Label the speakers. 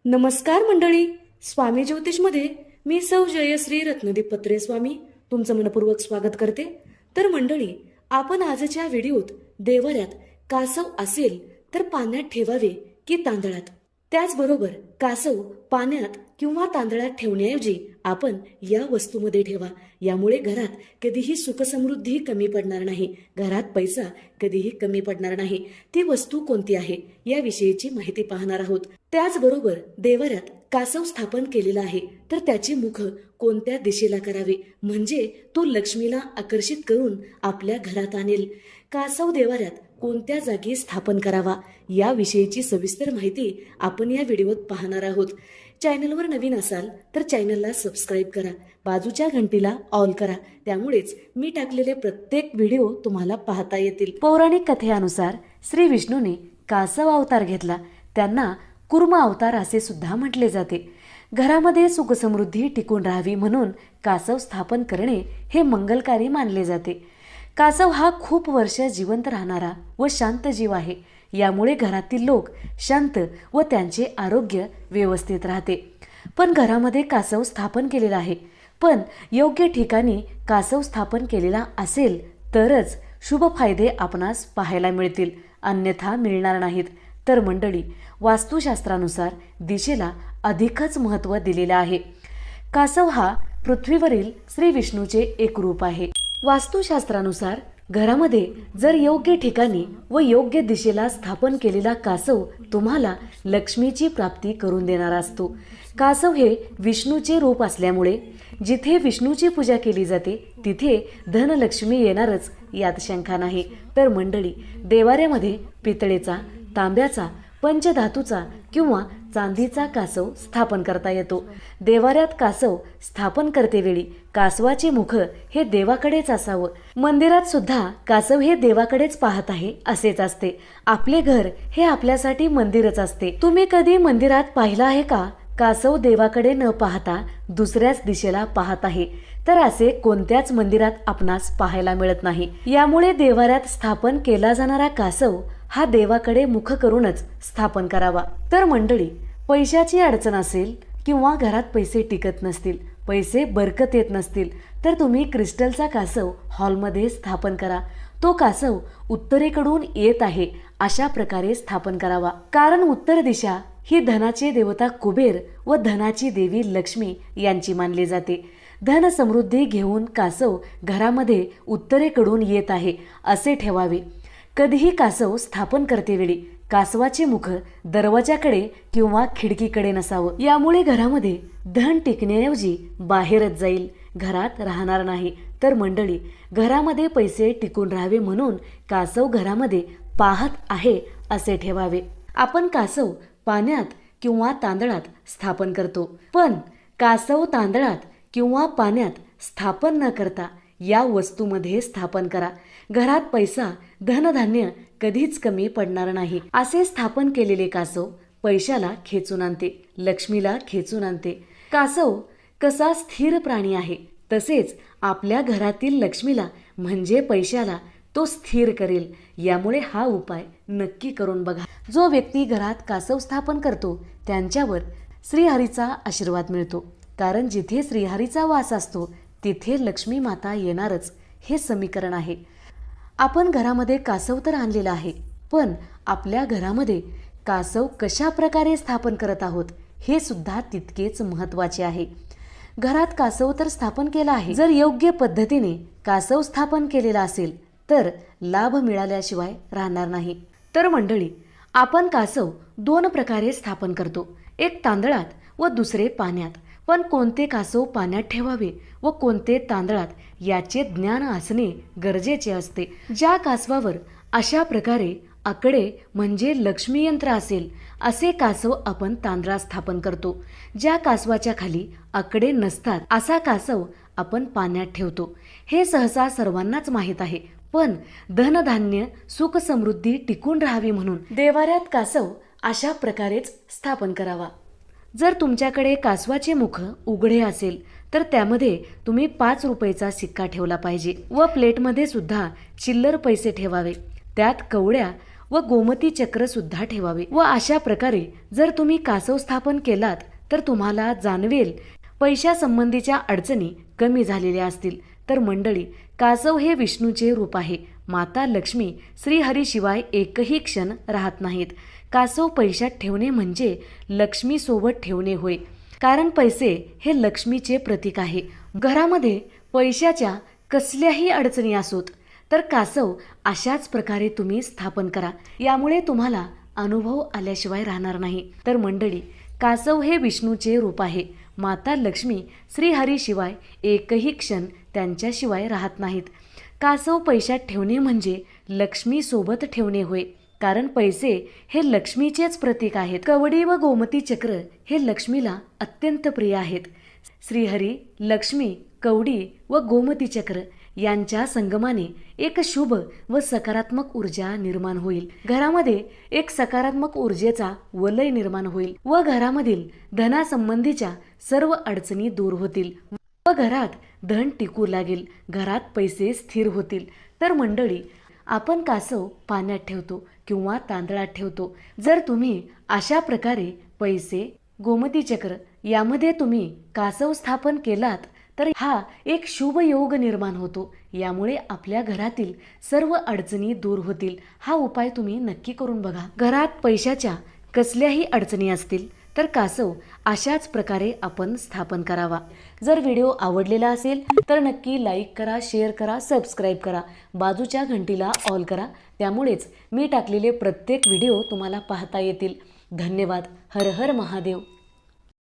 Speaker 1: नमस्कार मंडळी. स्वामी ज्योतिषमध्ये मी सौ जयश्री रत्नदीप पत्रे स्वामी तुमचं मनपूर्वक स्वागत करते. तर मंडळी, आपण आजच्या व्हिडिओत देवाऱ्यात कासव असेल तर पाण्यात ठेवावे की तांदळात, त्याचबरोबर कासव पाण्यात किंवा तांदळात ठेवण्याऐवजी आपण या वस्तूमध्ये ठेवा. यामुळे घरात कधीही सुखसमृद्धी कमी पडणार नाही, घरात पैसा कधीही कमी पडणार नाही. ती वस्तू कोणती आहे याविषयीची माहिती पाहणार आहोत. त्याचबरोबर देवाऱ्यात कासव स्थापन केलेला आहे तर त्याचे मुख कोणत्या दिशेला करावे म्हणजे तो लक्ष्मीला आकर्षित करून आपल्या घरात आणेल. कासव देवाऱ्यात कोणत्या जागी स्थापन करावा याविषयीची सविस्तर माहिती आपण या व्हिडिओत पाहणार आहोत. चॅनलवर नवीन असाल तर चॅनलला सबस्क्राईब करा, बाजूच्या घंटीला ऑल करा, त्यामुळेच मी टाकलेले प्रत्येक व्हिडिओ तुम्हाला पाहता येतील. पौराणिक कथेनुसार श्री विष्णूने कासव अवतार घेतला. त्यांना कुर्म अवतार असे सुद्धा म्हटले जाते. घरामध्ये सुखसमृद्धी टिकून राहावी म्हणून कासव स्थापन करणे हे मंगलकारी मानले जाते. कासव हा खूप वर्ष जिवंत राहणारा व शांत जीव आहे. यामुळे घरातील लोक शांत व त्यांचे आरोग्य व्यवस्थित राहते. पण घरामध्ये कासव स्थापन केलेला आहे, पण योग्य ठिकाणी कासव स्थापन केलेला असेल तरच शुभ फायदे आपणास पाहायला मिळतील, अन्यथा मिळणार नाहीत. तर मंडळी, वास्तुशास्त्रानुसार दिशेला अधिकच महत्त्व दिलेले आहे. कासव हा पृथ्वीवरील श्री विष्णूचे एक रूप आहे. वास्तुशास्त्रानुसार घरामध्ये जर योग्य ठिकाणी व योग्य दिशेला स्थापन केलेला कासव तुम्हाला लक्ष्मीची प्राप्ती करून देणारा असतो. कासव हे विष्णूचे रूप असल्यामुळे जिथे विष्णूची पूजा केली जाते तिथे धनलक्ष्मी येणारच, यात शंका नाही. तर मंडळी, देवाऱ्यामध्ये पितळेचा, तांब्याचा, पंचधातूचा किंवा चांदीचा कासव स्थापन करता येतो. देवाऱ्यात कासव स्थापन करतेवेळी कासवाचे मुख हे देवाकडेच असावं. मंदिरात सुद्धा कासव हे देवाकडेच पाहत आहे असेच असते. आपले घर हे आपल्यासाठी मंदिरच असते. तुम्ही कधी मंदिरात पाहिलं आहे का कासव देवाकडे न पाहता दुसऱ्याच दिशेला पाहत आहे? तर असे कोणत्याच मंदिरात आपणास पाहायला मिळत नाही. यामुळे देवाऱ्यात स्थापन केला जाणारा कासव हा देवाकडे मुख करूनच स्थापन करावा. तर मंडळी, पैशाची अडचण असेल किंवा घरात पैसे टिकत नसतील, पैसे बरकत येत नसतील तर तुम्ही क्रिस्टलचा कासव हॉलमध्ये स्थापन करा. तो कासव उत्तरेकडून येत आहे अशा प्रकारे स्थापन करावा. कारण उत्तर दिशा ही धनाचे देवता कुबेर व धनाची देवी लक्ष्मी यांची मानली जाते. धन समृद्धी घेऊन कासव घरामध्ये उत्तरेकडून येत आहे असे ठेवावे. कधीही कासव स्थापन करतेवेळी कासवाचे मुख दरवाजाकडे किंवा खिडकीकडे नसावं. यामुळे घरामध्ये धन टिकण्याऐवजी बाहेरच जाईल, घरात राहणार नाही. तर मंडळी, घरामध्ये पैसे टिकून राहावे म्हणून कासव घरामध्ये पाहत आहे असे ठेवावे. आपण कासव पाण्यात किंवा तांदळात स्थापन करतो, पण कासव तांदळात किंवा पाण्यात स्थापन न करता या वस्तूमध्ये स्थापन करा. घरात पैसा, धनधान्य कधीच कमी पडणार नाही. असे स्थापन केलेले कासव पैशाला खेचून आणते, लक्ष्मीला खेचून आणते. कासव कसा स्थिर प्राणी आहे तसेच आपल्या घरातील लक्ष्मीला म्हणजे पैशाला तो स्थिर करेल. यामुळे हा उपाय नक्की करून बघा. जो व्यक्ती घरात कासव स्थापन करतो त्यांच्यावर श्रीहरीचा आशीर्वाद मिळतो. कारण जिथे श्रीहरीचा वास असतो तिथे लक्ष्मी माता येणारच, हे समीकरण आहे. आपण घरामध्ये कासव तर आणलेला आहे, पण आपल्या घरामध्ये कासव कशा प्रकारे स्थापन करत आहोत हे सुद्धा तितकेच महत्त्वाचे आहे. घरात कासव तर स्थापन केला आहे, जर योग्य पद्धतीने कासव स्थापन केलेला असेल तर लाभ मिळाल्याशिवाय राहणार नाही. तर मंडळी, आपण कासव दोन प्रकारे स्थापन करतो, एक तांदळात व दुसरे पाण्यात. पण कोणते कासव पाण्यात ठेवावे व कोणते तांदळात याचे ज्ञान असणे गरजेचे असते. ज्या कासवावर अशा प्रकारे आकडे म्हणजे लक्ष्मी यंत्र असेल असे कासव आपण तांदळात स्थापन करतो. ज्या कासवाच्या खाली आकडे नसतात असा कासव आपण पाण्यात ठेवतो. हे सहसा सर्वांनाच माहीत आहे, पण धनधान्य सुख समृद्धी टिकून राहावी म्हणून देवाऱ्यात कासव अशा प्रकारेच स्थापन करावा. जर तुमच्याकडे कासवाचे मुख उघडे असेल तर त्यामध्ये तुम्ही 5 रुपयाचा सिक्का ठेवला पाहिजे व प्लेटमध्ये सुद्धा चिल्लर पैसे ठेवावे. त्यात कवड्या व गोमती चक्र सुद्धा ठेवावे व अशा प्रकारे जर तुम्ही कासव स्थापन केलात तर तुम्हाला जाणवेल पैशासंबंधीच्या अडचणी कमी झालेल्या असतील. तर मंडळी, कासव हे विष्णूचे रूप आहे. माता लक्ष्मी श्रीहरीशिवाय एकही क्षण राहत नाहीत. कासव पैशात ठेवणे म्हणजे लक्ष्मी सोबत ठेवणे होय, कारण पैसे हे लक्ष्मीचे प्रतीक आहे. घरामध्ये पैशाच्या कसल्याही अडचणी असोत तर कासव अशाच प्रकारे तुम्ही स्थापन करा. यामुळे तुम्हाला अनुभव आल्याशिवाय राहणार नाही. तर मंडळी, कासव हे विष्णूचे रूप आहे. माता लक्ष्मी श्रीहरीशिवाय एकही क्षण त्यांच्याशिवाय राहत नाहीत. कासव पैशात ठेवणे म्हणजे लक्ष्मी सोबत ठेवणे होय, कारण पैसे हे लक्ष्मीचेच प्रतीक आहेत. कवडी व गोमती चक्र हे लक्ष्मीला अत्यंत प्रिय आहेत. श्रीहरी, लक्ष्मी, कवडी व गोमती चक्र यांच्या संगमाने एक शुभ व सकारात्मक ऊर्जा निर्माण होईल. घरामध्ये एक सकारात्मक ऊर्जेचा वलय निर्माण होईल व घरामधील धनासंबंधीच्या सर्व अडचणी दूर होतील व घरात धन टिकू लागेल. घरात पैसे स्थिर होतील. तर मंडळी, आपण कासव पाण्यात ठेवतो किंवा तांदळात ठेवतो. जर तुम्ही अशा प्रकारे पैसे, गोमती चक्र यामध्ये तुम्ही कासव स्थापन केलात तर हा एक शुभ योग निर्माण होतो. यामुळे आपल्या घरातील सर्व अडचणी दूर होतील. हा उपाय तुम्ही नक्की करून बघा. घरात पैशाच्या कसल्याही अडचणी असतील तर कासव अशाच प्रकारे आपण स्थापन करावा. जर व्हिडिओ आवडलेला असेल तर नक्की लाईक करा, शेअर करा, सबस्क्राईब करा, बाजूच्या घंटीला ऑल करा. त्यामुळेच मी टाकलेले प्रत्येक व्हिडिओ तुम्हाला पाहता येतील. धन्यवाद. हर हर महादेव.